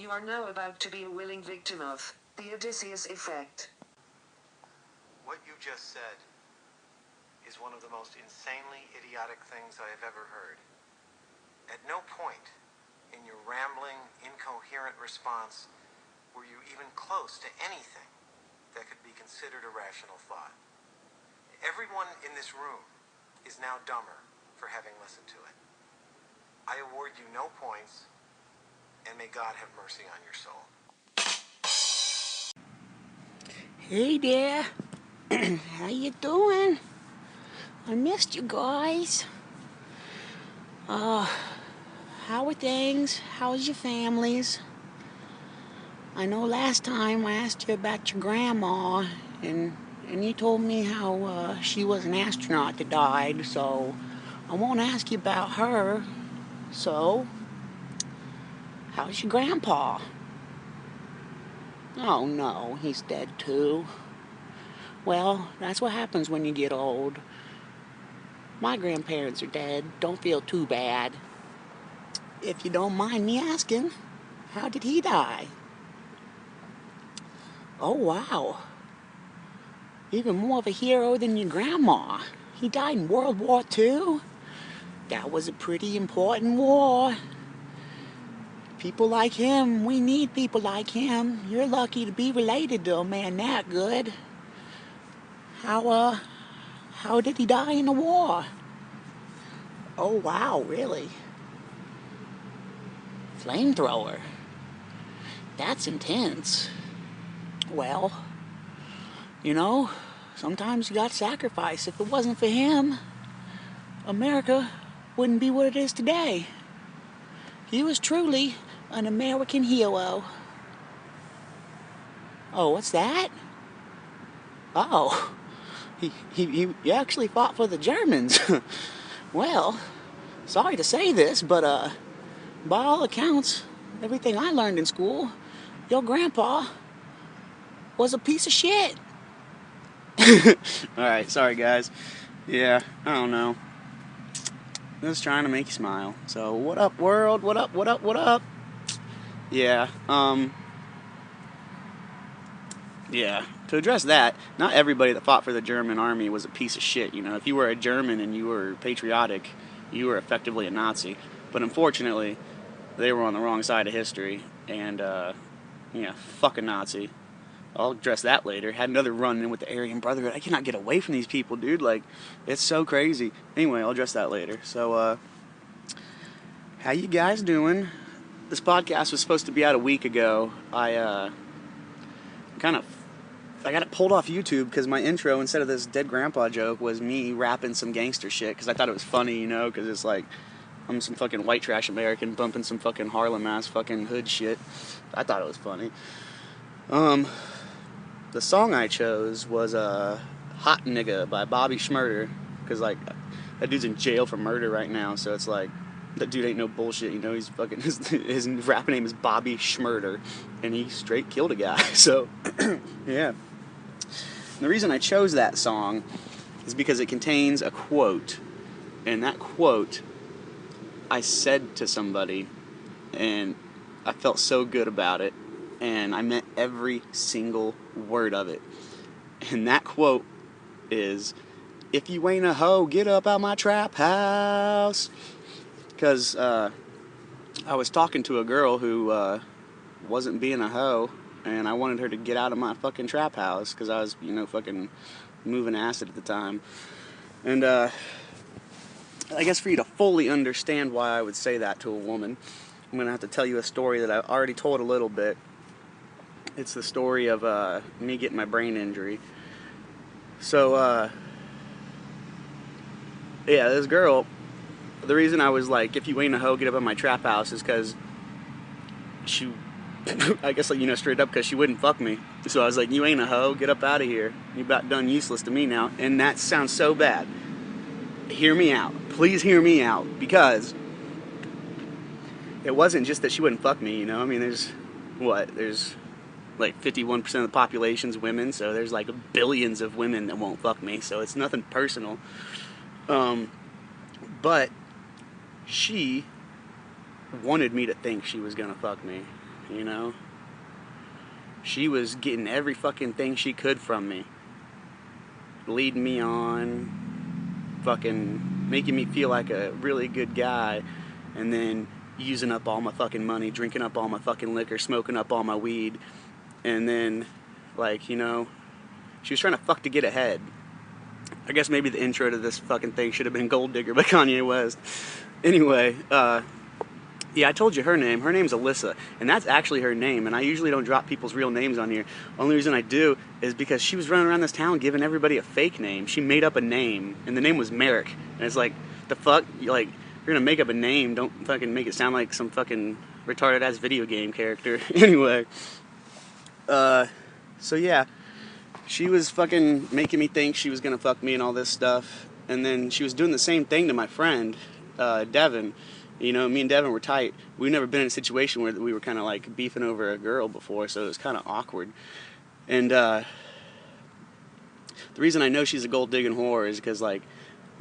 You are now about to be a willing victim of the Odysseus effect. What you just said is one of the most insanely idiotic things I have ever heard. At no point in your rambling, incoherent response were you even close to anything that could be considered a rational thought. Everyone in this room is now dumber for having listened to it. I award you no points, and may God have mercy on your soul. Hey there. How you doing? I missed you guys. How are things? How's your families? I know last time I asked you about your grandma, and you told me how she was an astronaut that died, so I won't ask you about her. So, how's your grandpa? Oh no, he's dead too. Well, that's what happens when you get old. My grandparents are dead. Don't feel too bad. If you don't mind me asking, how did he die? Oh, wow. Even more of a hero than your grandma. He died in World War II? That was a pretty important war. People like him, we need people like him. You're lucky to be related to a man that good. How did he die in the war? Oh, wow, really? Flamethrower. That's intense. Well, you know, sometimes you got to sacrifice. If it wasn't for him, America wouldn't be what it is today. He was truly an American hero. Oh, what's that? Oh, he actually fought for the Germans. Well, sorry to say this, but by all accounts, everything I learned in school, your grandpa was a piece of shit. Alright, sorry guys. Yeah, I don't know. Just trying to make you smile. So, what up, world? What up, what up, what up? Yeah, yeah. To address that, not everybody that fought for the German army was a piece of shit, you know. If you were a German and you were patriotic, you were effectively a Nazi. But unfortunately, they were on the wrong side of history, and, yeah, fuck a Nazi. I'll address that later. Had another run-in with the Aryan Brotherhood. I cannot get away from these people, dude. Like, it's so crazy. Anyway, I'll address that later. So, how you guys doing? This podcast was supposed to be out a week ago. I got it pulled off YouTube because my intro, instead of this dead grandpa joke, was me rapping some gangster shit because I thought it was funny, you know, because it's like, I'm some fucking white trash American bumping some fucking Harlem-ass fucking hood shit. I thought it was funny. The song I chose was Hot Nigga by Bobby Shmurda, because, like, that dude's in jail for murder right now, so it's like, that dude ain't no bullshit, you know, he's fucking, his rap name is Bobby Shmurda, and he straight killed a guy, so, yeah. And the reason I chose that song is because it contains a quote, and that quote I said to somebody, and I felt so good about it, and I meant every single word of it. And that quote is, "If you ain't a hoe, get up out my trap house." Because I was talking to a girl who wasn't being a hoe, and I wanted her to get out of my fucking trap house, because I was, you know, fucking moving acid at the time. And I guess for you to fully understand why I would say that to a woman, I'm going to have to tell you a story that I already told a little bit. It's the story of me getting my brain injury. So, yeah, this girl, the reason I was like, if you ain't a hoe, get up in my trap house, is because she, I guess, like, you know, straight up, because she wouldn't fuck me. So I was like, you ain't a hoe, get up out of here. You about done useless to me now. And that sounds so bad. Hear me out. Please hear me out. Because it wasn't just that she wouldn't fuck me, you know? I mean, there's like 51% of the population's women, so there's like billions of women that won't fuck me, so it's nothing personal. But she wanted me to think she was gonna fuck me. you know? She was getting every fucking thing she could from me. Leading me on, fucking making me feel like a really good guy, and then using up all my fucking money, drinking up all my fucking liquor, smoking up all my weed, and then, like, you know, she was trying to fuck to get ahead. I guess maybe the intro to this fucking thing should have been Gold Digger by Kanye West. Anyway, yeah, I told you her name. Her name's Alyssa, and that's actually her name, and I usually don't drop people's real names on here. Only reason I do is because she was running around this town giving everybody a fake name. She made up a name, and the name was Merrick. And it's like, the fuck? Like, you're gonna make up a name, don't fucking make it sound like some fucking retarded-ass video game character. Anyway, so yeah, she was fucking making me think she was gonna fuck me and all this stuff, and then she was doing the same thing to my friend, Devin. You know, me and Devin were tight. We've never been in a situation where we were kind of like beefing over a girl before, so it was kind of awkward. And the reason I know she's a gold digging whore is because like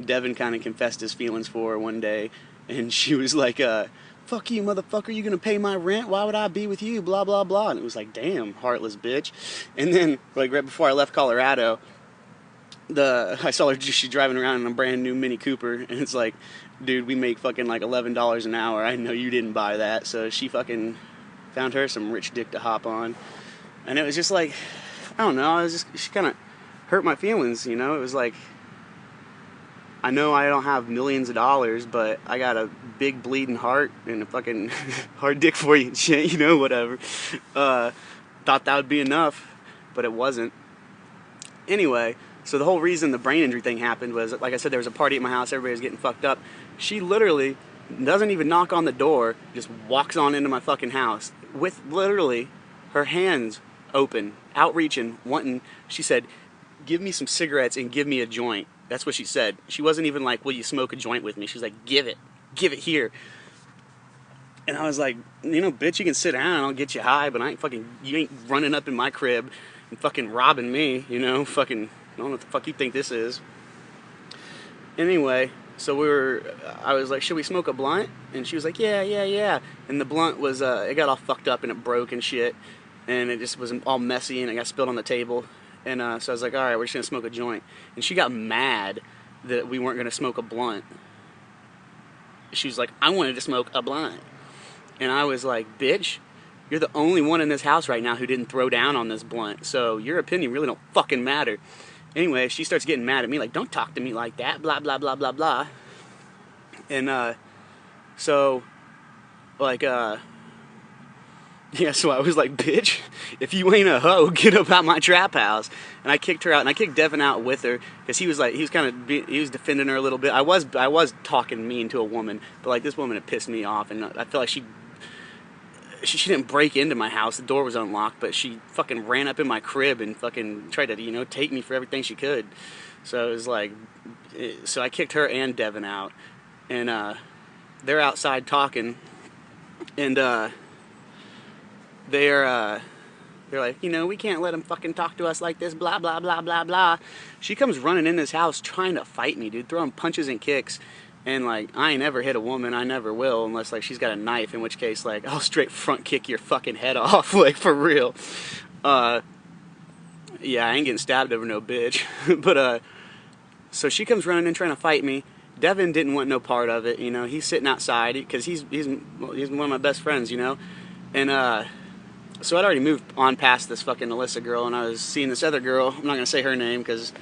Devin kind of confessed his feelings for her one day, and she was like, "Fuck you, motherfucker! You gonna pay my rent? Why would I be with you? Blah blah blah." And it was like, "Damn, heartless bitch." And then like right before I left Colorado, I saw her, she's driving around in a brand new Mini Cooper, and it's like, dude, we make fucking like $11 an hour. I know you didn't buy that. So she fucking found her some rich dick to hop on, and it was just like, I don't know, she kind of hurt my feelings, you know. It was like, I know I don't have millions of dollars, but I got a big bleeding heart and a fucking hard dick for you and shit, you know, whatever. Thought that would be enough, but it wasn't. Anyway, so the whole reason the brain injury thing happened was, like I said, there was a party at my house, everybody was getting fucked up. She literally doesn't even knock on the door, just walks on into my fucking house with literally her hands open, outreaching, wanting, she said, "Give me some cigarettes and give me a joint." That's what she said. She wasn't even like, "Will you smoke a joint with me?" She's like, give it here. And I was like, you know, bitch, you can sit down, I'll get you high, but you ain't running up in my crib and fucking robbing me, you know, fucking, I don't know what the fuck you think this is. Anyway, so I was like, "Should we smoke a blunt?" And she was like, yeah. And the blunt was, it got all fucked up and it broke and shit. And it just was all messy and it got spilled on the table. And so I was like, all right, we're just going to smoke a joint. And she got mad that we weren't going to smoke a blunt. She was like, "I wanted to smoke a blunt." And I was like, "Bitch, you're the only one in this house right now who didn't throw down on this blunt. So your opinion really don't fucking matter." Anyway, she starts getting mad at me, like, "Don't talk to me like that, blah, blah, blah, blah, blah." And so, like, yeah, so I was like, "Bitch, if you ain't a hoe, get up out my trap house." And I kicked her out, and I kicked Devin out with her, because he was defending her a little bit. I was talking mean to a woman, but like this woman had pissed me off, and I feel like she didn't break into my house. The door was unlocked, but she fucking ran up in my crib and fucking tried to, you know, take me for everything she could. So it was like, so I kicked her and Devin out, and they're outside talking, and they're like, "You know, we can't let him fucking talk to us like this, blah, blah, blah, blah, blah." She comes running in this house trying to fight me, dude, throwing punches and kicks. And, like, I ain't ever hit a woman, I never will, unless, like, she's got a knife, in which case, like, I'll straight front kick your fucking head off, like, for real. Yeah, I ain't getting stabbed over no bitch. But, so she comes running in trying to fight me. Devin didn't want no part of it, you know. He's sitting outside, because he's one of my best friends, you know. And, so I'd already moved on past this fucking Alyssa girl, and I was seeing this other girl. I'm not going to say her name, because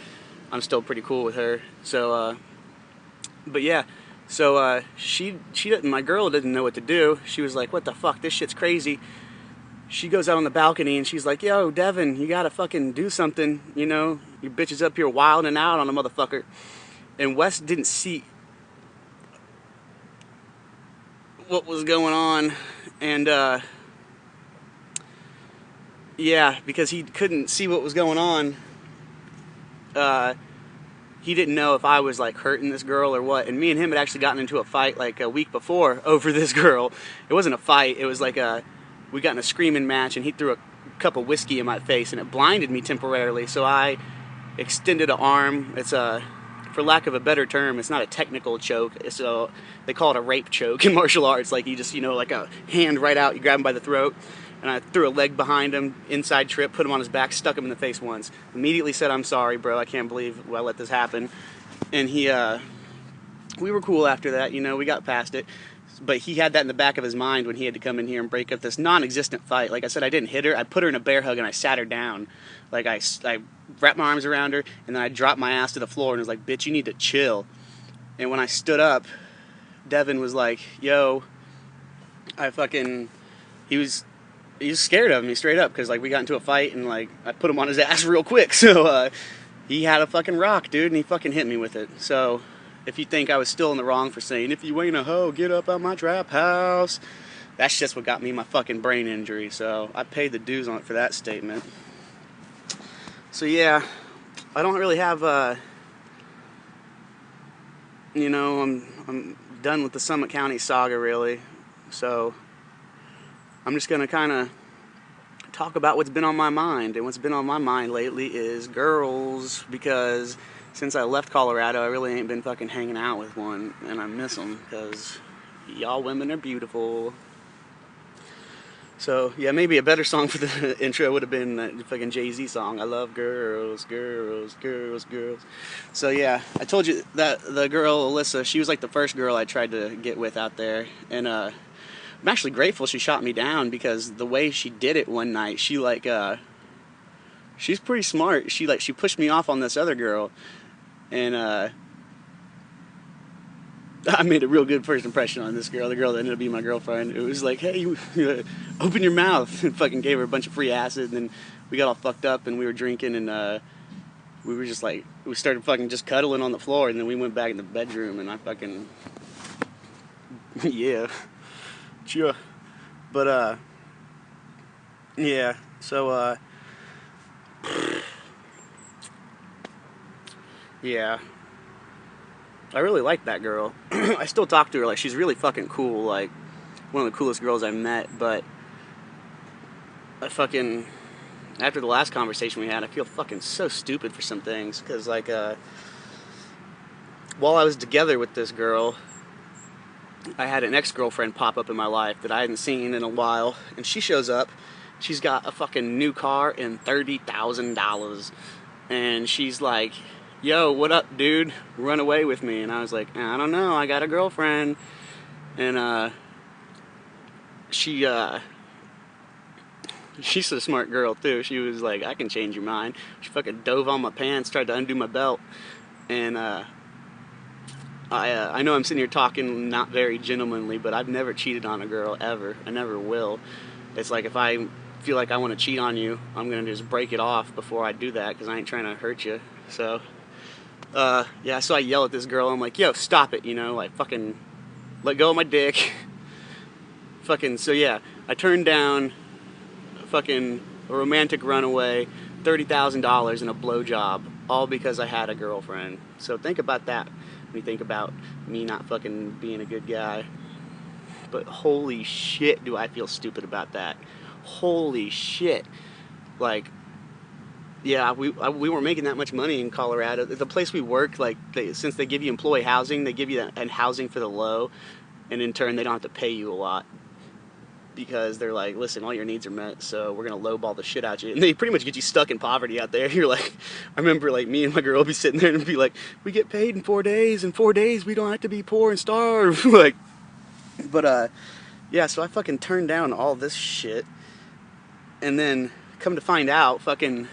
I'm still pretty cool with her. So, but yeah, so my girl didn't know what to do. She was like, "What the fuck, this shit's crazy." She goes out on the balcony and she's like, "Yo, Devin, you gotta fucking do something, you know, your bitch is up here wilding out on a motherfucker." And Wes didn't see what was going on, and yeah, because he couldn't see what was going on, he didn't know if I was like hurting this girl or what. And me and him had actually gotten into a fight like a week before over this girl. It wasn't a fight, it was like we got in a screaming match, and he threw a cup of whiskey in my face, and it blinded me temporarily. So I extended an arm. It's for lack of a better term, it's not a technical choke. It's they call it a rape choke in martial arts. Like you just, you know, like a hand right out, you grab him by the throat. and I threw a leg behind him, inside trip, put him on his back, stuck him in the face once. Immediately said, "I'm sorry, bro. I can't believe I let this happen." And we were cool after that. We got past it. But he had that in the back of his mind when he had to come in here and break up this non-existent fight. Like I said, I didn't hit her. I put her in a bear hug and I sat her down. Like I wrapped my arms around her and then I dropped my ass to the floor and was like, "Bitch, you need to chill." And when I stood up, Devin was like, "Yo," he was scared of me straight up because like we got into a fight and like I put him on his ass real quick. So he had a fucking rock, dude, and he fucking hit me with it. So if you think I was still in the wrong for saying, "If you ain't a hoe, get up out my trap house," that's just what got me my fucking brain injury. So I paid the dues on it for that statement. So yeah, I don't really have I'm done with the Summit County saga really. So I'm just gonna kind of talk about what's been on my mind, and what's been on my mind lately is girls, because since I left Colorado, I really ain't been fucking hanging out with one, and I miss them, because y'all women are beautiful. So, yeah, maybe a better song for the intro would have been the fucking Jay-Z song, "I love girls, girls, girls, girls." So, yeah, I told you that the girl, Alyssa, she was like the first girl I tried to get with out there, and I'm actually grateful she shot me down, because the way she did it one night, she's pretty smart. She pushed me off on this other girl, and I made a real good first impression on this girl, the girl that ended up being my girlfriend. It was like, "Hey, open your mouth," and fucking gave her a bunch of free acid, and then we got all fucked up, and we were drinking, and we were just like, we started fucking just cuddling on the floor, and then we went back in the bedroom, and I fucking, yeah. Sure. But, yeah, so, yeah, I really like that girl. I still talk to her, like, she's really fucking cool, like, one of the coolest girls I met, but after the last conversation we had, I feel fucking so stupid for some things, because, like, while I was together with this girl, I had an ex-girlfriend pop up in my life that I hadn't seen in a while, and she shows up. She's got a fucking new car and $30,000, and she's like, "Yo, what up, dude? Run away with me." And I was like, "I don't know, I got a girlfriend." And she's a smart girl too. She was like, "I can change your mind." She fucking dove on my pants, tried to undo my belt, and I know I'm sitting here talking not very gentlemanly, but I've never cheated on a girl, ever. I never will. It's like, if I feel like I want to cheat on you, I'm going to just break it off before I do that, because I ain't trying to hurt you. So, yeah, so I yell at this girl. I'm like, "Yo, stop it," like, fucking let go of my dick. Fucking, so yeah, I turned down fucking a romantic runaway, $30,000 and a blowjob, all because I had a girlfriend. So think about that when you think about me not fucking being a good guy. But holy shit, do I feel stupid about that. Holy shit. Like, yeah, we weren't making that much money in Colorado. The place we worked, like, since they give you employee housing, they give you that, and housing for the low, and in turn they don't have to pay you a lot, because they're like, "Listen, all your needs are met, so we're gonna lowball the shit out you." And they pretty much get you stuck in poverty out there. You're like, I remember, like, me and my girl would be sitting there and be like, "We get paid in 4 days. In 4 days, we don't have to be poor and starve." Like, but yeah. So I fucking turned down all this shit, and then come to find out, fucking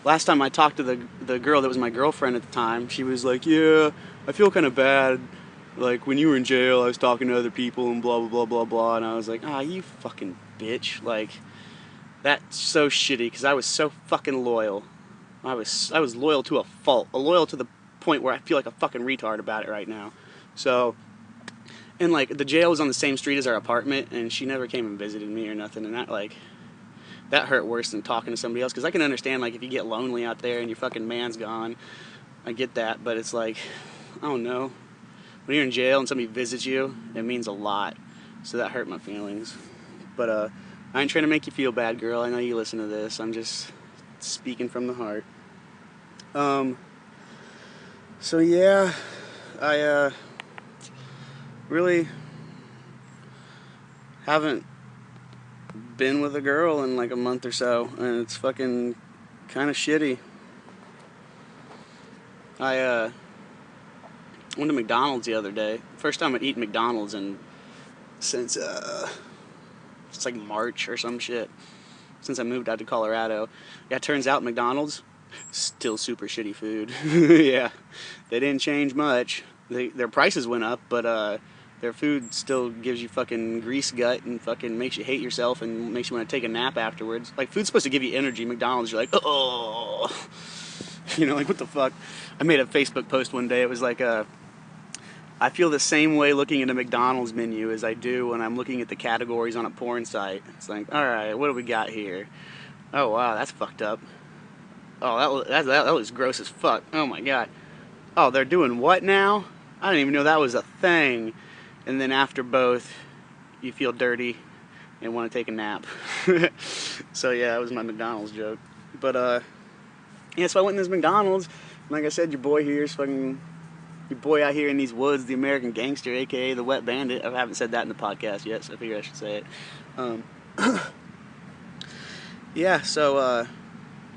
last time I talked to the girl that was my girlfriend at the time, she was like, "Yeah, I feel kind of bad. Like, when you were in jail, I was talking to other people and blah, blah, blah, blah, blah." And I was like, "Ah, you fucking bitch." Like, that's so shitty, because I was so fucking loyal. I was loyal to a fault. Loyal to the point where I feel like a fucking retard about it right now. So, and, like, the jail was on the same street as our apartment, and she never came and visited me or nothing, and that, like, that hurt worse than talking to somebody else, because I can understand, like, if you get lonely out there and your fucking man's gone, I get that, but it's like, I don't know. When you're in jail and somebody visits you, it means a lot. So that hurt my feelings. But I ain't trying to make you feel bad, girl. I know you listen to this. I'm just speaking from the heart. So yeah, I really haven't been with a girl in like a month or so, and it's fucking kind of shitty. I went to McDonald's the other day. First time I'd eaten McDonald's since it's like March or some shit. Since I moved out to Colorado. Yeah, it turns out McDonald's still super shitty food. Yeah, they didn't change much. Their prices went up, but their food still gives you fucking grease gut and fucking makes you hate yourself and makes you want to take a nap afterwards. Like, food's supposed to give you energy. McDonald's, you're like, oh, you know, like, what the fuck? I made a Facebook post one day. It was like, I feel the same way looking at a McDonald's menu as I do when I'm looking at the categories on a porn site. It's like, all right, what do we got here? Oh, wow, that's fucked up. Oh, that was gross as fuck. Oh, my God. Oh, they're doing what now? I didn't even know that was a thing. And then after both, you feel dirty and want to take a nap. So, yeah, that was my McDonald's joke. But, yeah, so I went in this McDonald's. Like I said, your boy here is fucking... Your boy out here in these woods, the American gangster, a.k.a. the wet bandit. I haven't said that in the podcast yet, so I figure I should say it. Yeah, so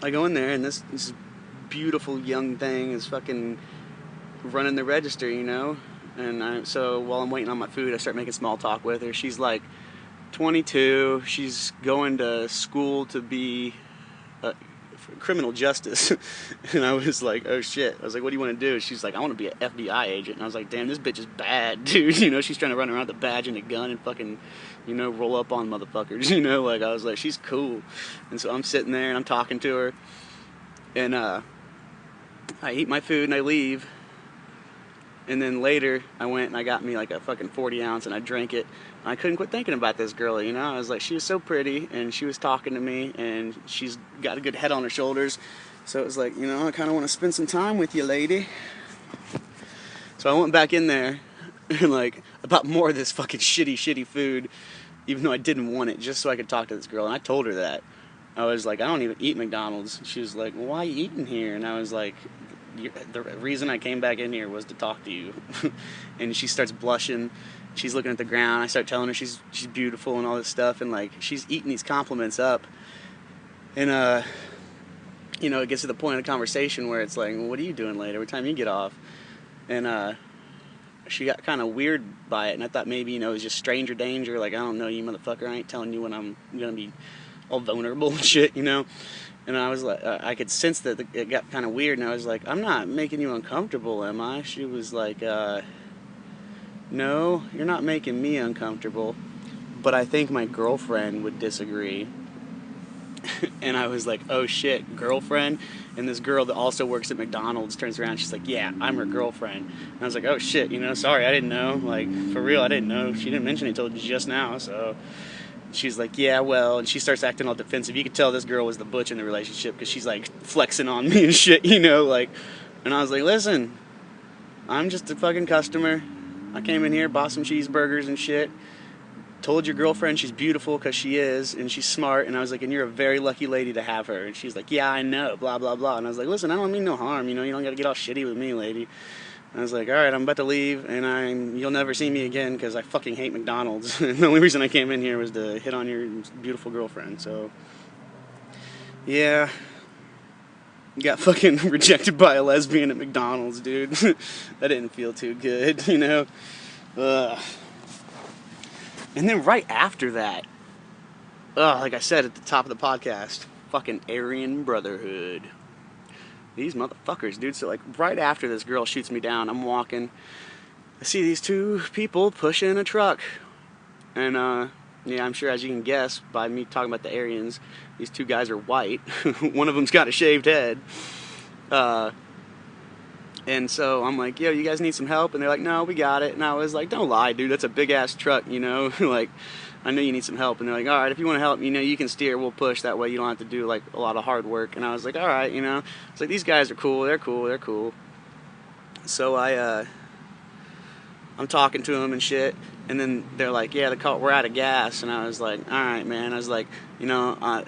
I go in there, and this beautiful young thing is fucking running the register, you know? And so while I'm waiting on my food, I start making small talk with her. She's like 22. She's going to school to be... criminal justice. And I was like, oh shit. I was like, what do you want to do? She's like, I want to be an FBI agent. And I was like, damn, this bitch is bad, dude. You know, she's trying to run around with a badge and a gun and fucking, you know, roll up on motherfuckers. You know, like, I was like, she's cool. And so I'm sitting there and I'm talking to her, and I eat my food and I leave. And then later I went and I got me like a fucking 40 ounce and I drank it. And I couldn't quit thinking about this girl, you know. I was like, she was so pretty and she was talking to me and she's got a good head on her shoulders. So it was like, you know, I kind of want to spend some time with you, lady. So I went back in there and like about more of this fucking shitty food, even though I didn't want it, just so I could talk to this girl. And I told her that. I was like, I don't even eat McDonald's. She was like, well, why are you eating here? And I was like, the reason I came back in here was to talk to you. And she starts blushing. She's looking at the ground. I start telling her she's beautiful and all this stuff, and like she's eating these compliments up. And you know, it gets to the point of the conversation where it's like, well, what are you doing later? What time you get off? And she got kind of weird by it, and I thought maybe, you know, it was just stranger danger. Like, I don't know you, motherfucker. I ain't telling you when I'm gonna be all vulnerable and shit, you know. And I was like, I could sense that it got kind of weird, and I was like, I'm not making you uncomfortable, am I? She was like, no, you're not making me uncomfortable, but I think my girlfriend would disagree. And I was like, oh shit, girlfriend? And this girl that also works at McDonald's turns around, she's like, yeah, I'm her girlfriend. And I was like, oh shit, you know, sorry, I didn't know. Like, for real, I didn't know. She didn't mention it until just now, so... She's like, yeah, well, and she starts acting all defensive. You could tell this girl was the butch in the relationship because she's like flexing on me and shit, you know, like. And I was like, listen, I'm just a fucking customer. I came in here, bought some cheeseburgers and shit. Told your girlfriend she's beautiful because she is, and she's smart. And I was like, and you're a very lucky lady to have her. And she's like, yeah, I know, blah, blah, blah. And I was like, listen, I don't mean no harm, you know, you don't got to get all shitty with me, lady. I was like, all right, I'm about to leave, and you'll never see me again because I fucking hate McDonald's. And the only reason I came in here was to hit on your beautiful girlfriend. So, yeah, got fucking rejected by a lesbian at McDonald's, dude. That didn't feel too good, you know. And then right after that, like I said at the top of the podcast, fucking Aryan Brotherhood. These motherfuckers, dude. So, like, right after this girl shoots me down, I'm walking. I see these two people pushing a truck. And, yeah, I'm sure as you can guess by me talking about the Aryans, these two guys are white. One of them's got a shaved head. And so I'm like, yo, you guys need some help? And they're like, no, we got it. And I was like, don't lie, dude. That's a big-ass truck, you know? Like, I know you need some help. And they're like, all right, if you want to help, you know, you can steer, we'll push. That way you don't have to do, like, a lot of hard work. And I was like, all right, you know. It's like, these guys are cool. They're cool. So I'm talking to them and shit. And then they're like, yeah, we're out of gas. And I was like, all right, man. I was like, you know, I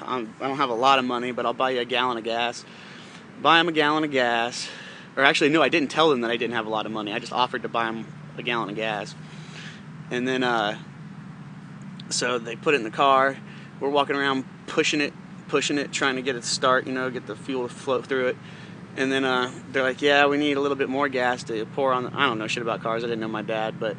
don't have a lot of money, but I'll buy you a gallon of gas. Buy them a gallon of gas. Or actually, no, I didn't tell them that I didn't have a lot of money. I just offered to buy them a gallon of gas. And then So they put it in the car. We're walking around pushing it, trying to get it to start, you know, get the fuel to flow through it. And then they're like, yeah, we need a little bit more gas to pour on. I don't know shit about cars. I didn't know my dad, but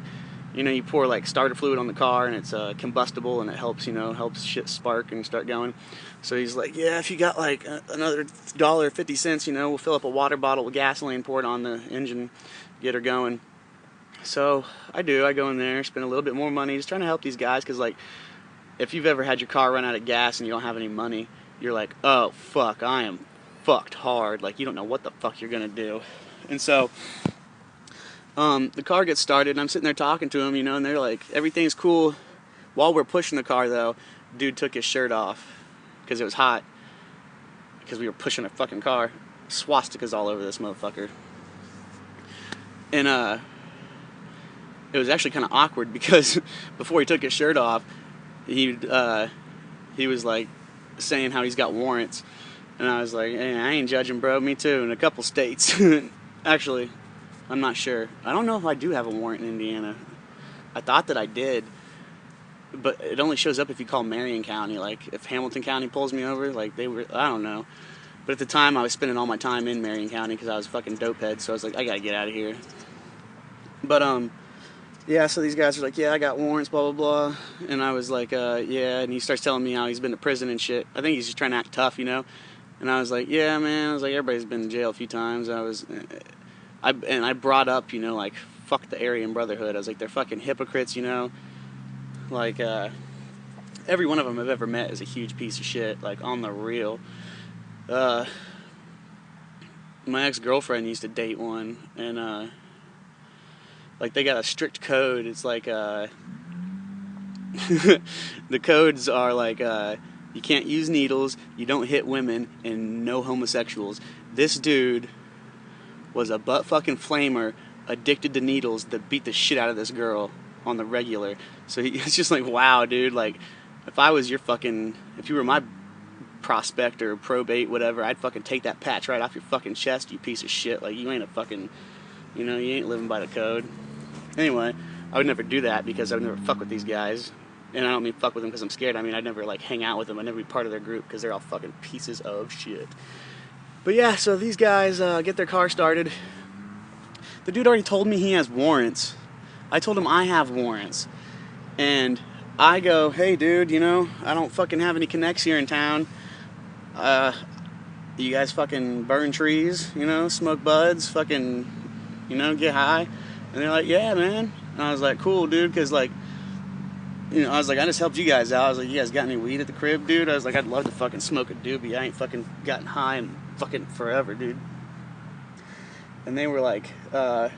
you know, you pour like starter fluid on the car, and it's combustible, and it helps, you know, helps shit spark and start going. So he's like, yeah, if you got like another $1.50, you know, we'll fill up a water bottle with gasoline, pour it on the engine, get her going. So I do. I go in there, spend a little bit more money, just trying to help these guys, because like, if you've ever had your car run out of gas and you don't have any money, you're like, oh fuck, I am fucked hard. Like, you don't know what the fuck you're gonna do. And so the car gets started, and I'm sitting there talking to them, you know, and they're like, everything's cool. While we're pushing the car, though, dude took his shirt off because it was hot, because we were pushing a fucking car. Swastikas all over this motherfucker. And it was actually kind of awkward, because before he took his shirt off, he was like saying how he's got warrants, and I was like, hey, I ain't judging, bro, me too, in a couple states. Actually, I'm not sure. I don't know if I do have a warrant in Indiana. I thought that I did, but it only shows up if you call Marion County. Like, if Hamilton County pulls me over, like, I don't know. But at the time, I was spending all my time in Marion County because I was a fucking dopehead, so I was like, I gotta get out of here. But, yeah, so these guys are like, yeah, I got warrants, blah, blah, blah. And I was like, yeah, and he starts telling me how he's been to prison and shit. I think he's just trying to act tough, you know? And I was like, yeah, man. I was like, everybody's been in jail a few times. I brought up, you know, like, fuck the Aryan Brotherhood. I was like, they're fucking hypocrites, you know? Like, every one of them I've ever met is a huge piece of shit, like, on the real. My ex-girlfriend used to date one, and, like, they got a strict code. It's like, the codes are like, you can't use needles, you don't hit women, and no homosexuals. This dude was a butt-fucking flamer, addicted to needles, that beat the shit out of this girl on the regular. So it's just like, wow, dude, like, if you were my prospect or probate, whatever, I'd fucking take that patch right off your fucking chest, you piece of shit. Like, you ain't a fucking, you know, you ain't living by the code. Anyway, I would never do that, because I would never fuck with these guys. And I don't mean fuck with them because I'm scared. I mean, I'd never, like, hang out with them. I'd never be part of their group, because they're all fucking pieces of shit. But yeah, so these guys get their car started. The dude already told me he has warrants. I told him I have warrants. And I go, hey, dude, you know, I don't fucking have any connects here in town. You guys fucking burn trees, you know, smoke buds, fucking, you know, get high. And they're like, yeah, man. And I was like, cool, dude, because, like, you know, I was like, I just helped you guys out. I was like, you guys got any weed at the crib, dude? I was like, I'd love to fucking smoke a doobie. I ain't fucking gotten high in fucking forever, dude. And they were like, they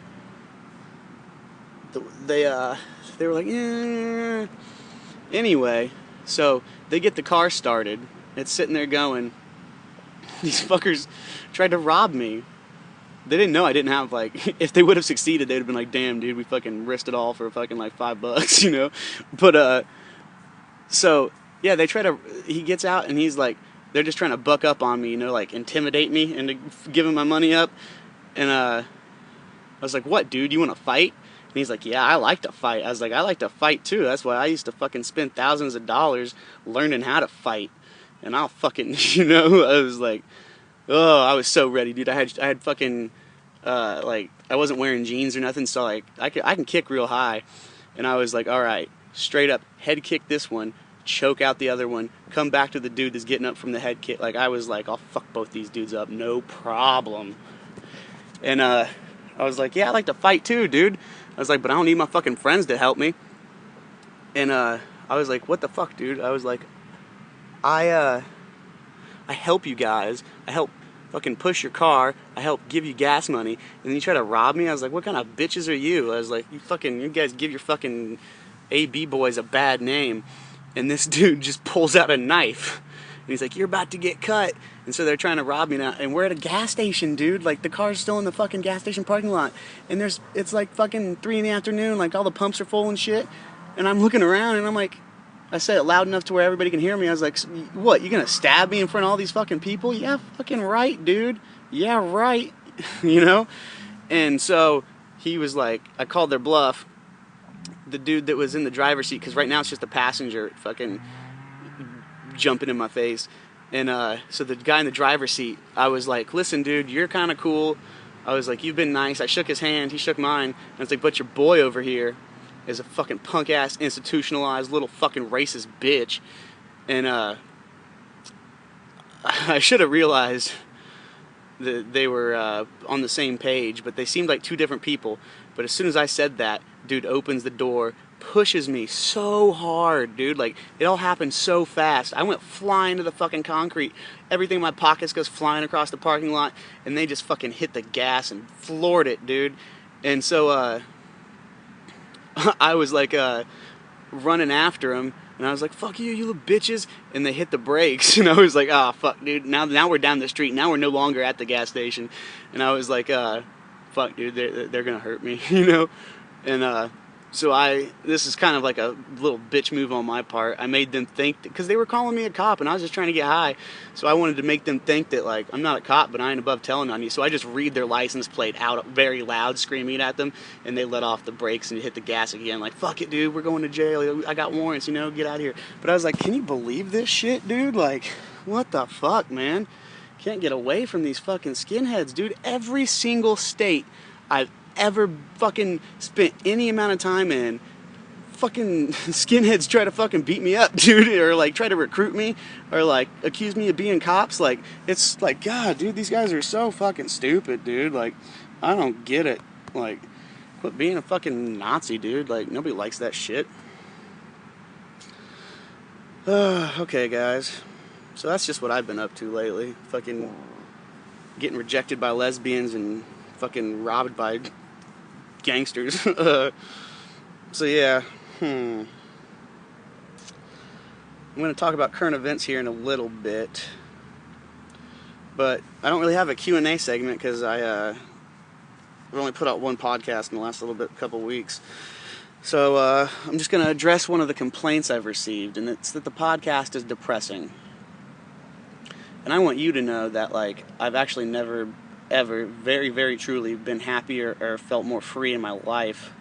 were like, yeah. Anyway, so they get the car started. It's sitting there going. These fuckers tried to rob me. They didn't know I didn't have, like, if they would have succeeded, they'd have been like, damn, dude, we fucking risked it all for fucking, like, $5, you know? But, so, yeah, he gets out, and he's like, they're just trying to buck up on me, you know, like, intimidate me into giving my money up. And, I was like, what, dude, you want to fight? And he's like, yeah, I like to fight. I was like, I like to fight, too. That's why I used to fucking spend thousands of dollars learning how to fight. And I'll fucking, you know, I was like, oh, I was so ready, dude. I had fucking, like, I wasn't wearing jeans or nothing, so, like, I can kick real high. And I was like, all right, straight up, head kick this one, choke out the other one, come back to the dude that's getting up from the head kick. Like, I was like, I'll fuck both these dudes up, no problem. And, I was like, yeah, I like to fight too, dude. I was like, but I don't need my fucking friends to help me. And, I was like, what the fuck, dude? I was like, I help you guys. I help fucking push your car. I help give you gas money. And then you try to rob me? I was like, what kind of bitches are you? I was like, you guys give your fucking AB boys a bad name. And this dude just pulls out a knife. And he's like, you're about to get cut. And so they're trying to rob me now. And we're at a gas station, dude. Like, the car's still in the fucking gas station parking lot. And it's like fucking 3 in the afternoon. Like, all the pumps are full and shit. And I'm looking around and I'm like, I said it loud enough to where everybody can hear me. I was like, what, you gonna stab me in front of all these fucking people? Yeah, fucking right, dude. Yeah, right. You know? And so he was like, I called their bluff. the dude that was in the driver's seat, because right now it's just a passenger fucking jumping in my face. And so the guy in the driver's seat, I was like, listen, dude, you're kind of cool. I was like, you've been nice. I shook his hand. He shook mine. And I was like, but your boy over here is a fucking punk-ass, institutionalized little fucking racist bitch. And I should have realized that they were on the same page, but they seemed like two different people. But as soon as I said that, dude opens the door, pushes me so hard, dude. Like, it all happened so fast. I went flying to the fucking concrete. Everything in my pockets goes flying across the parking lot, and they just fucking hit the gas and floored it, dude. And so I was like running after him, and I was like, fuck you, you little bitches. And they hit the brakes, and I was like, ah, fuck, dude. Now we're down the street. Now we're no longer at the gas station. And I was like, fuck, dude, they're gonna hurt me, you know? And so this is kind of like a little bitch move on my part. I made them think, because they were calling me a cop, and I was just trying to get high. So I wanted to make them think that, like, I'm not a cop, but I ain't above telling on you. So I just read their license plate out very loud, screaming at them, and they let off the brakes and hit the gas again. Like, fuck it, dude, we're going to jail. I got warrants, you know, get out of here. But I was like, can you believe this shit, dude? Like, what the fuck, man? Can't get away from these fucking skinheads, dude. Every single state I've ever fucking spent any amount of time in, fucking skinheads try to fucking beat me up, dude, or like try to recruit me, or like accuse me of being cops. Like, it's like, God, dude, these guys are so fucking stupid, dude. Like, I don't get it. Like, quit being a fucking Nazi, dude. Like, nobody likes that shit. Okay, guys. So that's just what I've been up to lately. Fucking getting rejected by lesbians and fucking robbed by gangsters. So yeah, I'm going to talk about current events here in a little bit, but I don't really have a Q&A segment because I've only put out one podcast in the last couple weeks. So I'm just going to address one of the complaints I've received, and it's that the podcast is depressing. And I want you to know that, like, I've actually never ever, very, very truly been happier or felt more free in my life.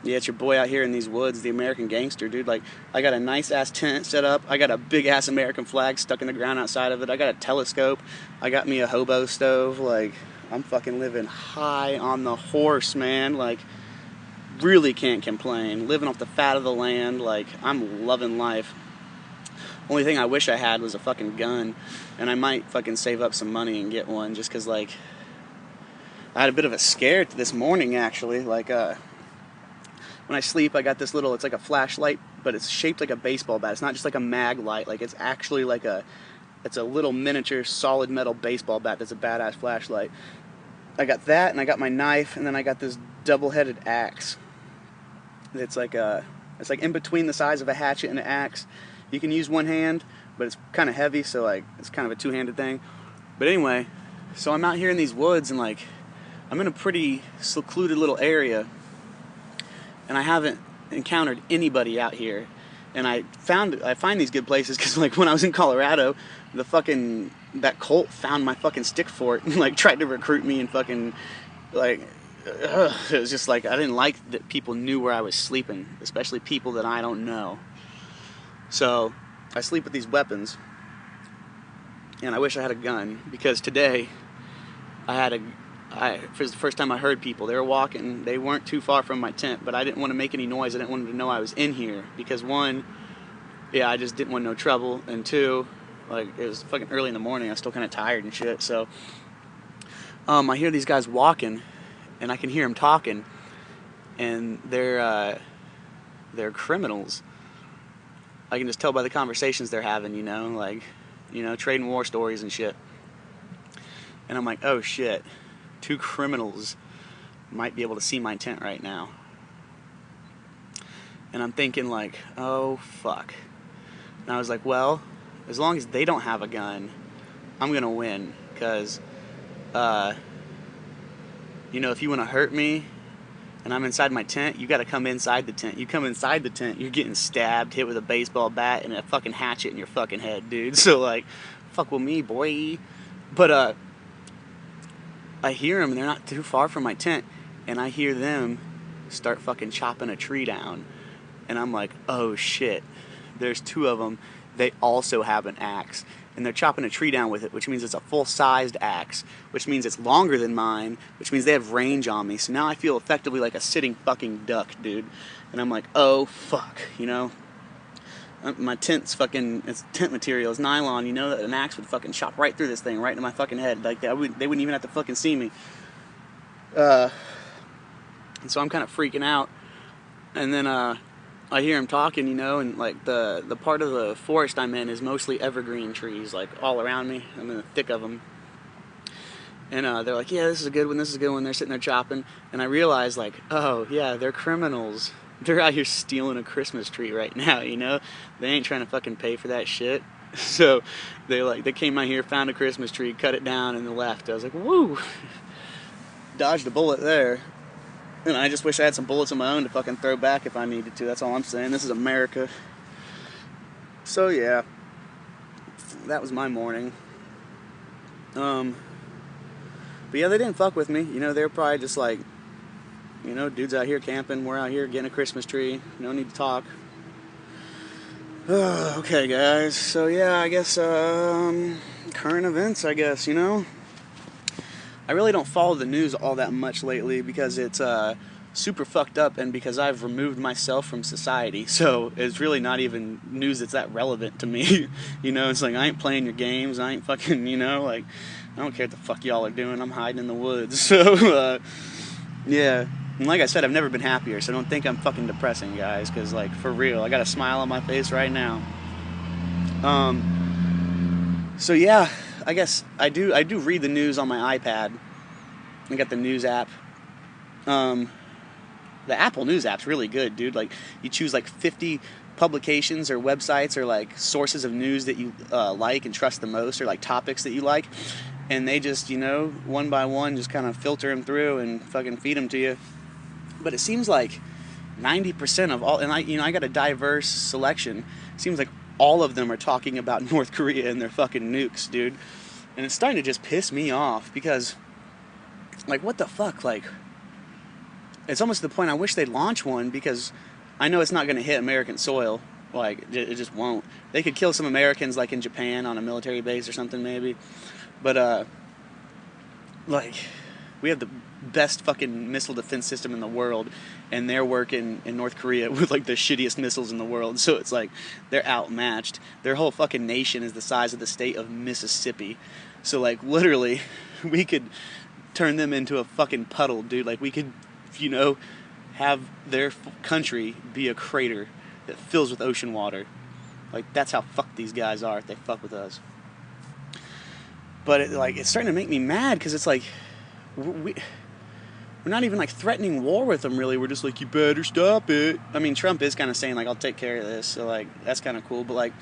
Yeah, it's your boy out here in these woods, the American gangster, dude. Like, I got a nice-ass tent set up. I got a big-ass American flag stuck in the ground outside of it. I got a telescope. I got me a hobo stove. Like, I'm fucking living high on the horse, man. Like, really can't complain. Living off the fat of the land. Like, I'm loving life. Only thing I wish I had was a fucking gun, and I might fucking save up some money and get one, just because, like, I had a bit of a scare this morning, actually. Like, when I sleep, I got this little, it's like a flashlight, but it's shaped like a baseball bat. It's not just like a mag light. Like, it's actually like it's a little miniature solid metal baseball bat that's a badass flashlight. I got that, and I got my knife, and then I got this double-headed axe. It's like in between the size of a hatchet and an axe. You can use one hand, but it's kind of heavy, so, like, it's kind of a two-handed thing. But anyway, so I'm out here in these woods, and, like, I'm in a pretty secluded little area, and I haven't encountered anybody out here. And I find these good places because, like, when I was in Colorado, that cult found my fucking stick fort and, like, tried to recruit me and fucking, like, it was just like, I didn't like that people knew where I was sleeping, especially people that I don't know. So I sleep with these weapons, and I wish I had a gun, because today for the first time I heard people. They were walking, they weren't too far from my tent, but I didn't want to make any noise. I didn't want them to know I was in here, because one, yeah, I just didn't want no trouble, and two, like, it was fucking early in the morning. I was still kind of tired and shit. So I hear these guys walking, and I can hear them talking, and they're criminals. I can just tell by the conversations they're having, you know, like, you know, trading war stories and shit. And I'm like, oh shit, two criminals might be able to see my tent right now. And I'm thinking, like, oh fuck. And I was like, well, as long as they don't have a gun, I'm gonna win. Because, you know, if you want to hurt me and I'm inside my tent, you gotta come inside the tent. You come inside the tent, you're getting stabbed, hit with a baseball bat and a fucking hatchet in your fucking head, dude. So, like, fuck with me, boy. But, I hear them, and they're not too far from my tent, and I hear them start fucking chopping a tree down. And I'm like, oh shit, there's two of them. They also have an axe. And they're chopping a tree down with it, which means it's a full-sized axe, which means it's longer than mine, which means they have range on me. So now I feel effectively like a sitting fucking duck, dude. And I'm like, oh fuck, you know? My tent's fucking, it's tent material, it's nylon, you know, that an axe would fucking chop right through this thing, right into my fucking head. Like, they wouldn't even have to fucking see me. And so I'm kind of freaking out. And then, I hear him talking, you know, and like the part of the forest I'm in is mostly evergreen trees, like all around me. I'm in the thick of them. And they're like, yeah, this is a good one, this is a good one. They're sitting there chopping. And I realize, like, oh, yeah, they're criminals. They're out here stealing a Christmas tree right now, you know? They ain't trying to fucking pay for that shit. So they came out here, found a Christmas tree, cut it down, and left. I was like, woo! Dodged a bullet there. And I just wish I had some bullets of my own to fucking throw back if I needed to. That's all I'm saying. This is America. So yeah, that was my morning. But yeah, they didn't fuck with me. You know, they were probably just like, you know, dude's out here camping. We're out here getting a Christmas tree. No need to talk. Okay, guys. So yeah, I guess current events. I guess, you know. I really don't follow the news all that much lately because it's super fucked up and because I've removed myself from society. So it's really not even news that's that relevant to me. You know, it's like I ain't playing your games. I ain't fucking, you know, like I don't care what the fuck y'all are doing. I'm hiding in the woods. So yeah. And like I said, I've never been happier. So don't think I'm fucking depressing, guys, because like for real, I got a smile on my face right now. So yeah. I guess I do read the news on my iPad. I got the news app. The Apple News app's really good, dude. Like, you choose like 50 publications or websites or like sources of news that you like and trust the most, or like topics that you like, and they just, you know, one by one just kind of filter them through and fucking feed them to you. But it seems like 90% of all, and I got a diverse selection. It seems like all of them are talking about North Korea and their fucking nukes, dude. And it's starting to just piss me off because, like, what the fuck? Like, it's almost to the point I wish they'd launch one because I know it's not going to hit American soil. Like, it just won't. They could kill some Americans, like in Japan on a military base or something, maybe. But, like, we have the best fucking missile defense system in the world, and they're working in North Korea with like the shittiest missiles in the world. So it's like they're outmatched. Their whole fucking nation is the size of the state of Mississippi. So like literally we could turn them into a fucking puddle, dude. Like we could, you know, have their country be a crater that fills with ocean water. Like that's how fucked these guys are if they fuck with us. But it's starting to make me mad because it's like we're not even like threatening war with them, really. We're just like, you better stop it. I mean, Trump is kind of saying like, I'll take care of this. So like, that's kind of cool. But like,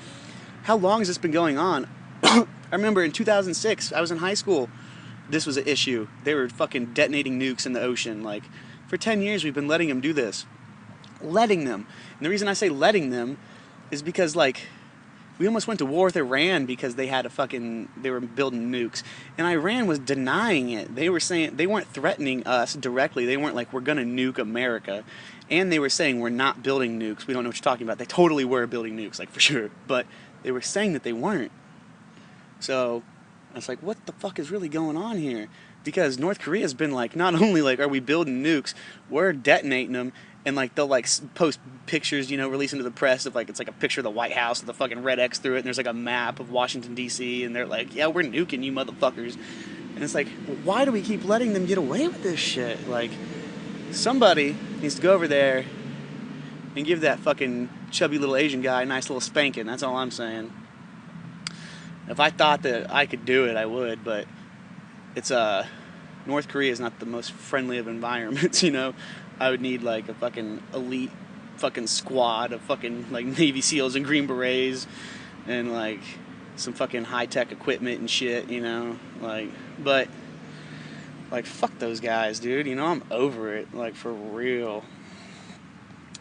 how long has this been going on? I remember in 2006, I was in high school. This was an issue. They were fucking detonating nukes in the ocean. Like, for 10 years, we've been letting them do this. Letting them. And the reason I say letting them is because like, we almost went to war with Iran because they were building nukes. And Iran was denying it. They were saying, they weren't threatening us directly. They weren't like, we're going to nuke America. And they were saying, we're not building nukes. We don't know what you're talking about. They totally were building nukes, like for sure. But they were saying that they weren't. So I was like, what the fuck is really going on here? Because North Korea's been like, not only like, are we building nukes, we're detonating them. And like they'll like post pictures, you know, release into the press of like it's like a picture of the White House with a fucking red X through it, and there's like a map of Washington D.C. and they're like, yeah, we're nuking you motherfuckers. And it's like, why do we keep letting them get away with this shit? Like, somebody needs to go over there and give that fucking chubby little Asian guy a nice little spanking. That's all I'm saying. If I thought that I could do it, I would, but it's North Korea is not the most friendly of environments, you know. I would need like a fucking elite fucking squad of fucking like Navy SEALs and Green Berets and like some fucking high-tech equipment and shit, you know, like, but like fuck those guys, dude, you know, I'm over it, like for real.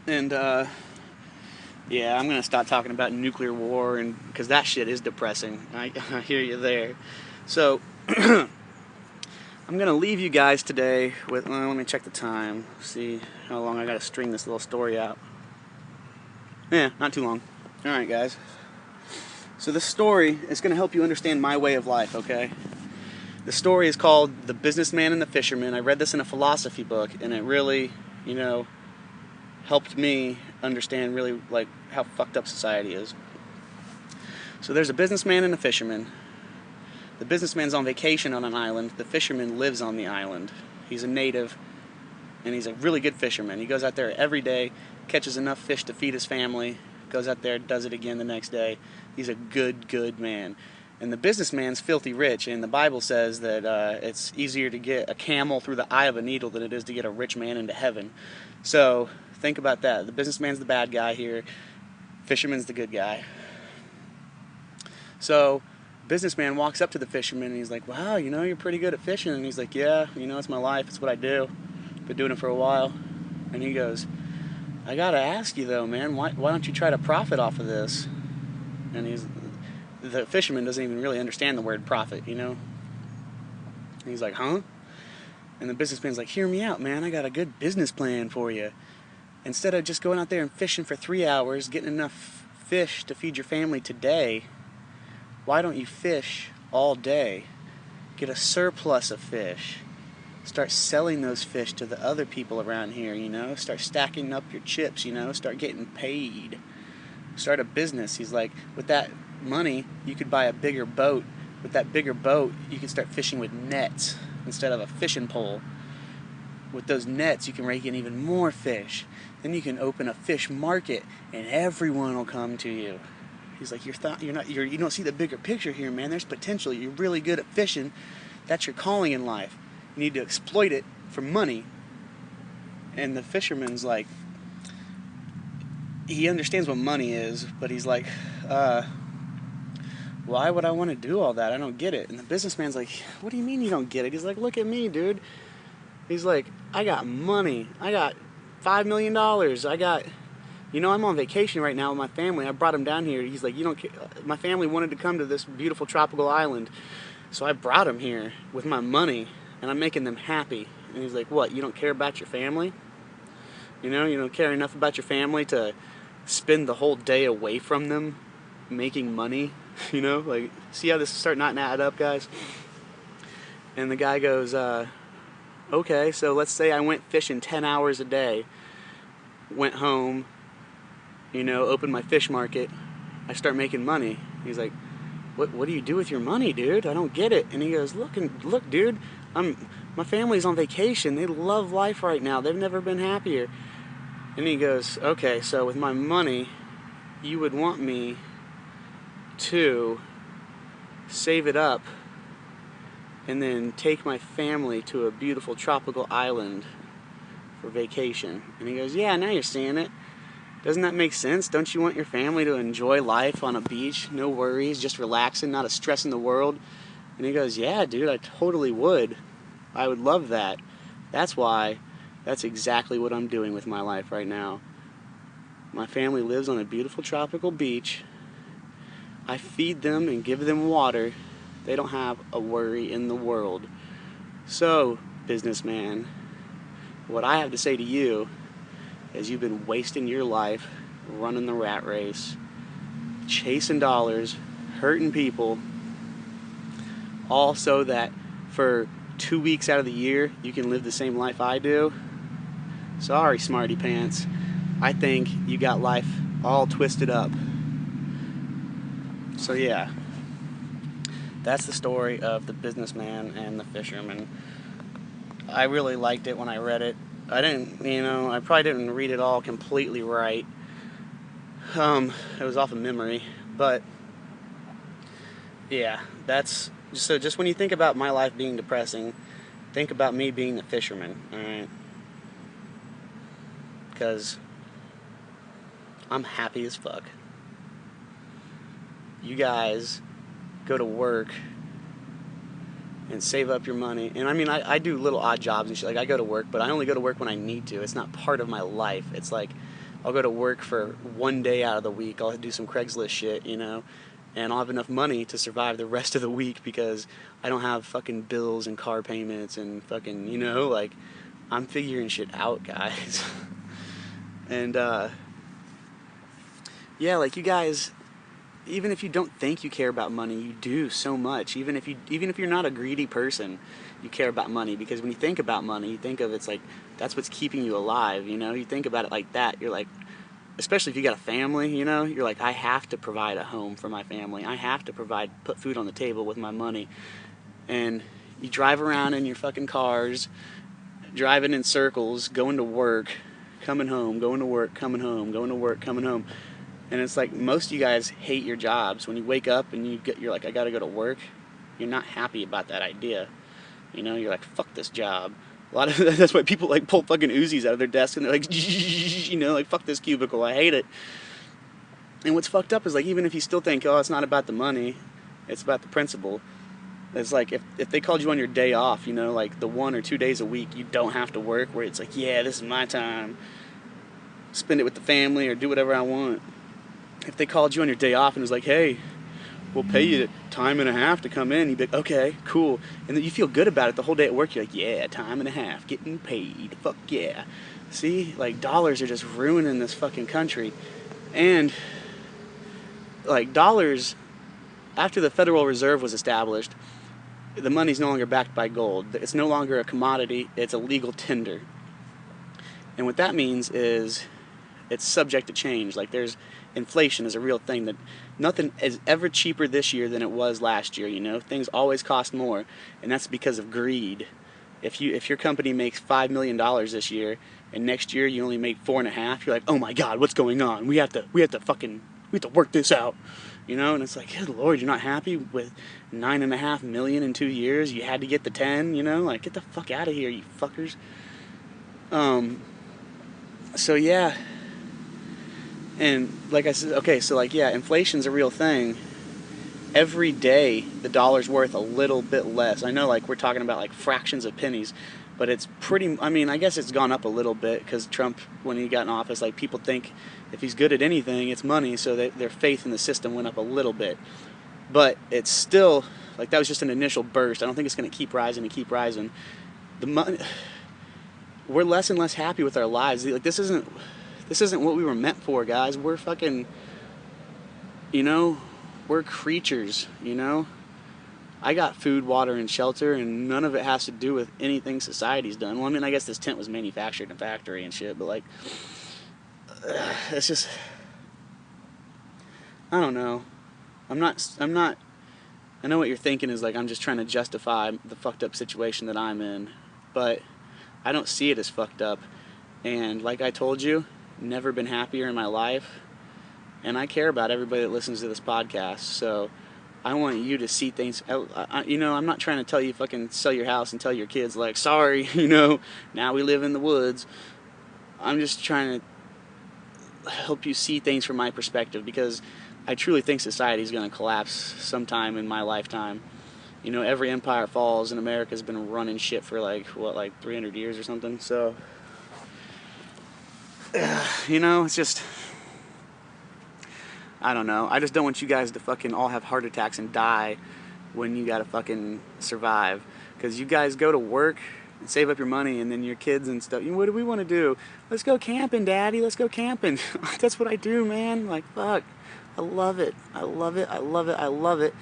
And yeah, I'm gonna stop talking about nuclear war, and because that shit is depressing. I hear you there. So I'm I'm gonna leave you guys today with, let me check the time, see how long I gotta string this little story out. Yeah, not too long. Alright guys, so this story is gonna help you understand my way of life, okay? The story is called The Businessman and the Fisherman. I read this in a philosophy book, and it really, helped me understand really like how fucked up society is. So there's a businessman and a fisherman. The businessman's on vacation on an island. The fisherman lives on the island. He's a native, and he's a really good fisherman. He goes out there every day, catches enough fish to feed his family, goes out there, does it again the next day. He's a good man. And the businessman's filthy rich, and the Bible says that it's easier to get a camel through the eye of a needle than it is to get a rich man into heaven. So think about that. The businessman's the bad guy here. Fisherman's the good guy. So businessman walks up to the fisherman and he's like, wow, you're pretty good at fishing. And he's like, yeah, it's my life, it's what I do. Been doing it for a while. And he goes, I gotta ask you though, man, why don't you try to profit off of this? And the fisherman doesn't even really understand the word profit, And he's like, huh? And the businessman's like, hear me out, man, I got a good business plan for you. Instead of just going out there and fishing for 3 hours, getting enough fish to feed your family today, why don't you fish all day? Get a surplus of fish. Start selling those fish to the other people around here, Start stacking up your chips, Start getting paid. Start a business. He's like, with that money, you could buy a bigger boat. With that bigger boat, you can start fishing with nets instead of a fishing pole. With those nets, you can rake in even more fish. Then you can open a fish market, and everyone will come to you. He's like, you don't see the bigger picture here, man. There's potential. You're really good at fishing. That's your calling in life. You need to exploit it for money. And the fisherman's like, he understands what money is, but he's like, why would I want to do all that? I don't get it. And the businessman's like, what do you mean you don't get it? He's like, look at me, dude. He's like, I got money. I got $5 million. I got... I'm on vacation right now with my family. I brought him down here. He's like, my family wanted to come to this beautiful tropical island. So I brought him here with my money, and I'm making them happy. And he's like, what, you don't care about your family? You don't care enough about your family to spend the whole day away from them making money? Like, see how this is starting not to add up, guys? And the guy goes, okay, so let's say I went fishing 10 hours a day, went home, open my fish market, I start making money. He's like, what do you do with your money, dude? I don't get it. And he goes, look, dude, my family's on vacation. They love life right now. They've never been happier. And he goes, okay, so with my money, you would want me to save it up and then take my family to a beautiful tropical island for vacation. And he goes, yeah, now you're seeing it. Doesn't that make sense? Don't you want your family to enjoy life on a beach? No worries, just relaxing, not a stress in the world. And he goes, yeah, dude, I totally would. I would love that. That's exactly what I'm doing with my life right now. My family lives on a beautiful tropical beach. I feed them and give them water. They don't have a worry in the world. So, businessman, what I have to say to you is you've been wasting your life running the rat race, chasing dollars, hurting people, all so that for 2 weeks out of the year you can live the same life I do. Sorry, smarty pants. I think you got life all twisted up. So yeah, that's the story of the businessman and the fisherman. I really liked it when I read it. I probably didn't read it all completely right. It was off of memory, but yeah, that's just when you think about my life being depressing, think about me being the fisherman, alright? Because I'm happy as fuck. You guys go to work and save up your money. And I do little odd jobs and shit. Like, I go to work, but I only go to work when I need to. It's not part of my life. It's like, I'll go to work for 1 day out of the week. I'll do some Craigslist shit, and I'll have enough money to survive the rest of the week because I don't have fucking bills and car payments and fucking, you know, like, I'm figuring shit out, guys. And, yeah, like, you guys, even if you don't think you care about money, you do so much. Even if you're not a greedy person, you care about money, because when you think about money, you think of it's like that's what's keeping you alive, you know? You think about it like that. You're like, especially if you got a family, you know, you're like, I have to provide a home for my family. I have to put food on the table with my money. And you drive around in your fucking cars, driving in circles, going to work, coming home, going to work, coming home, going to work, coming home. And it's like most of you guys hate your jobs. When you wake up and you're like, I gotta go to work, you're not happy about that idea. You know, you're like, fuck this job. A lot of that's why people like pull fucking Uzis out of their desk and they're like, you know, like, fuck this cubicle, I hate it. And what's fucked up is, like, even if you still think, oh, it's not about the money, it's about the principle. It's like if they called you on your day off, you know, like the 1 or 2 days a week you don't have to work, where it's like, yeah, this is my time, spend it with the family or do whatever I want. If they called you on your day off and was like, hey, we'll pay you time and a half to come in, you'd be like, okay, cool. And then you feel good about it the whole day at work. You're like, yeah, time and a half, getting paid, fuck yeah. See, like, dollars are just ruining this fucking country. And, like, dollars, after the Federal Reserve was established, the money's no longer backed by gold. It's no longer a commodity, it's a legal tender. And what that means is it's subject to change. Like, there's inflation is a real thing, that nothing is ever cheaper this year than it was last year, you know? Things always cost more, and that's because of greed. If your company makes $5 million this year and next year you only make 4.5, you're like, oh my god, what's going on? We have to work this out. You know, and it's like, good lord, you're not happy with $9.5 million in 2 years? You had to get the 10, you know? Like, get the fuck out of here, you fuckers. So yeah. And like I said, okay, so like, yeah, inflation's a real thing. Every day the dollar's worth a little bit less. I know, like, we're talking about like fractions of pennies, but it's pretty, I mean, I guess it's gone up a little bit because Trump, when he got in office, like, people think if he's good at anything, it's money, so their faith in the system went up a little bit. But it's still, like, that was just an initial burst. I don't think it's going to keep rising and keep rising. The money, we're less and less happy with our lives. Like, this isn't what we were meant for, guys. We're fucking, you know, we're creatures, you know? I got food, water, and shelter, and none of it has to do with anything society's done. Well, I mean, I guess this tent was manufactured in a factory and shit, but, like, it's just, I don't know. I know what you're thinking is, like, I'm just trying to justify the fucked up situation that I'm in, but I don't see it as fucked up. And like I told you, never been happier in my life, and I care about everybody that listens to this podcast, so I want you to see things. You know, I'm not trying to tell you fucking sell your house and tell your kids, like, sorry, you know, now we live in the woods. I'm just trying to help you see things from my perspective, because I truly think society is going to collapse sometime in my lifetime. You know, every empire falls, and America's been running shit for, like, what, like 300 years or something, so, you know, it's just, I don't know. I just don't want you guys to fucking all have heart attacks and die when you gotta fucking survive. Because you guys go to work and save up your money, and then your kids and stuff, what do we want to do? Let's go camping, Daddy. Let's go camping. That's what I do, man. Like, fuck. I love it. I love it. I love it. I love it.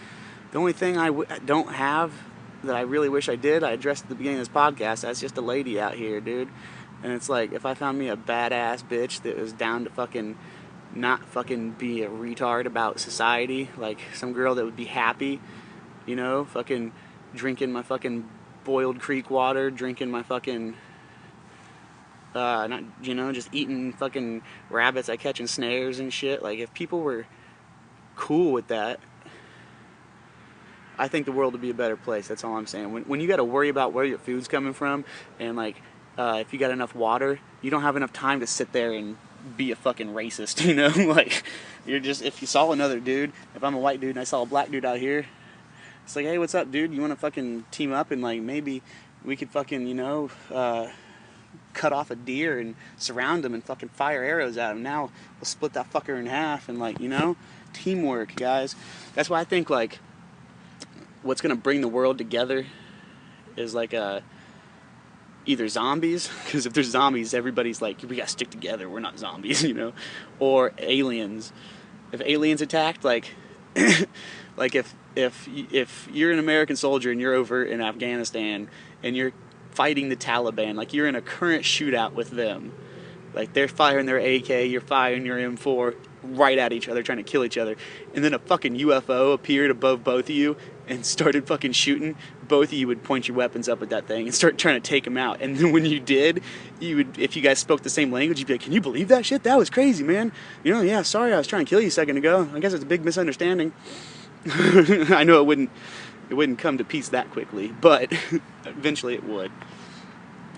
The only thing I don't have that I really wish I did, I addressed at the beginning of this podcast, that's just a lady out here, dude. And it's like, if I found me a badass bitch that was down to fucking not fucking be a retard about society, like some girl that would be happy, you know, fucking drinking my fucking boiled creek water, drinking my fucking, not, you know, just eating fucking rabbits I catch in snares and shit. Like, if people were cool with that, I think the world would be a better place. That's all I'm saying. When you got to worry about where your food's coming from, and like, if you got enough water, you don't have enough time to sit there and be a fucking racist, you know? Like, you're just, if you saw another dude, if I'm a white dude and I saw a black dude out here, it's like, hey, what's up, dude? You want to fucking team up and, like, maybe we could fucking, you know, cut off a deer and surround him and fucking fire arrows at him. Now we'll split that fucker in half and, like, you know, teamwork, guys. That's why I think, like, what's gonna bring the world together is like either zombies, because if there's zombies, everybody's like, we gotta stick together, we're not zombies, you know, or aliens. If aliens attacked, like, like if you're an American soldier and you're over in Afghanistan and you're fighting the Taliban, like you're in a current shootout with them, like they're firing their AK, you're firing your M4 right at each other, trying to kill each other, and then a fucking UFO appeared above both of you and started fucking shooting, both of you would point your weapons up at that thing and start trying to take them out. And then when you did, you would, if you guys spoke the same language, you'd be like, can you believe that shit? That was crazy, man. You know, yeah, sorry, I was trying to kill you a second ago. I guess it's a big misunderstanding. I know it wouldn't come to peace that quickly, but eventually it would,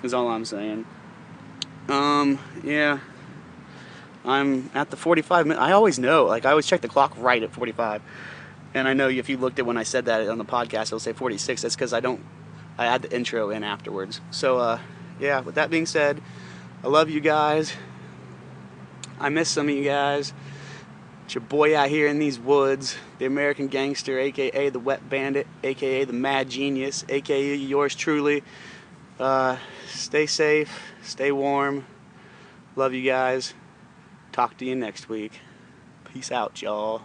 is all I'm saying. Yeah, I'm at the 45 minute. I always know, like, I always check the clock right at 45, and I know if you looked at when I said that on the podcast, it'll say 46. That's because I add the intro in afterwards. So yeah, with that being said, I love you guys. I miss some of you guys. It's your boy out here in these woods, the American gangster, aka the wet bandit, aka the mad genius, aka yours truly. Stay safe, stay warm. Love you guys. Talk to you next week. Peace out, y'all.